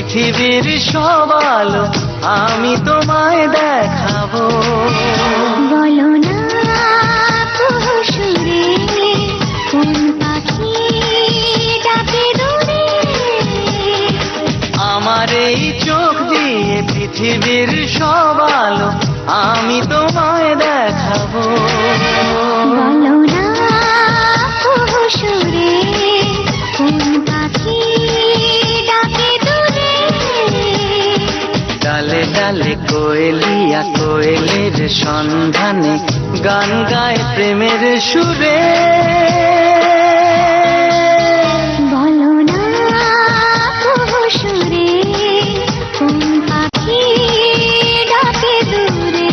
পৃথিবীর সব আলো আমি তোমায় দেখাবো। বলো না সুরে কোন পাখি ডাকে দূরে। আমার এই চোখ দিয়ে পৃথিবীর সব আলো আমি তোমায় দেখাবো। বলো না সুরে কোন পাখি ডাকে দূরে। ডালে ডালে কোয়েলিয়া কোয়েলের সন্ধানে গান গায় প্রেমের সুরে। বলো না সুরে কোন পাখি ডাকে দূরে।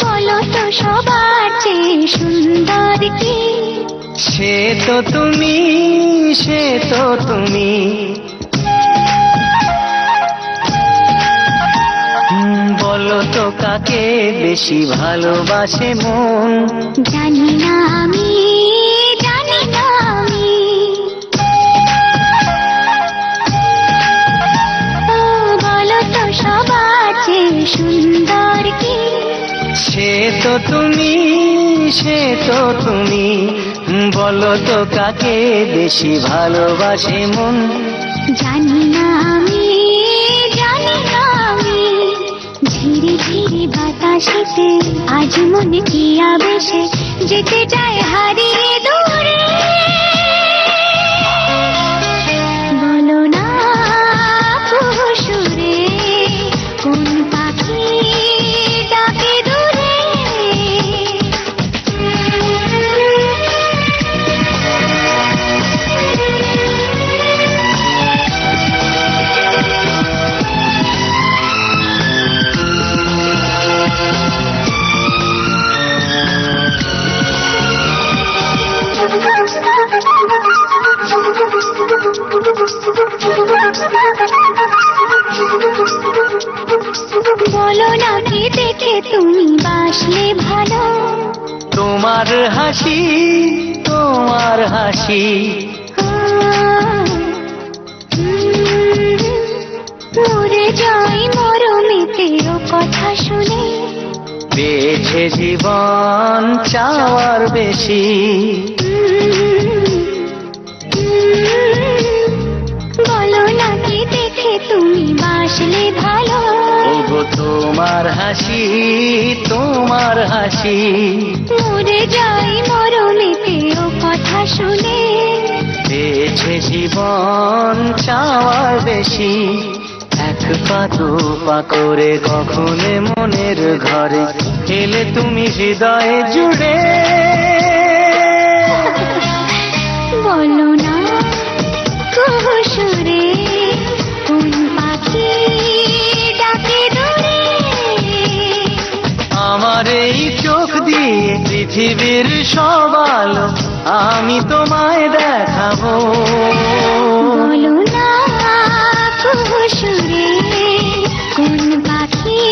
বলো তো সবার চেয়ে সুন্দর কি? সে তো তুমি, সে তো তুমি। বলো তো কাকে বেশি ভালোবাসে মন? জানি না আমি, জানি না আমি। ও বলো তো সবার চেয়ে সুন্দর কি? সে তো তুমি, সে তো তুমি। বলো তো কাকে বেশি ভালোবাসে মন? জানি না আমি, জানি না আমি। ধীরে ধীরে বাতাসেতে আজ মনে কি আবেশে যেতে চায় হারিয়ে দূরে। বলো না সুরে কোন পাখি ডাকে দূরে। বলো না কি দেখে তুমি বাসলে ভালো? তোমার হাসি, তোমার হাসি। মরে যাই মরমেতে ও কথা শুনে। পেয়েছে জীবন চাওয়ার বেশি। বলো না কি দেখে তুমি বাসলে ভালো? ওগো তোমার হাসি, তোমার হাসি। মরে যাই মরমেতে ও কথা শুনে। পেয়েছে জীবন চাওয়ার বেশি। এক পা দু পা করে কখনো মনের ঘরে এলে তুমি হৃদয়ে জুড়ে। বলো না সুরে কোন পাখি ডাকে দূরে। আমার এই চোখ দিয়ে পৃথিবীর সব আলো আমি তোমায় দেখাবো। বলো না সুরে কোন পাখি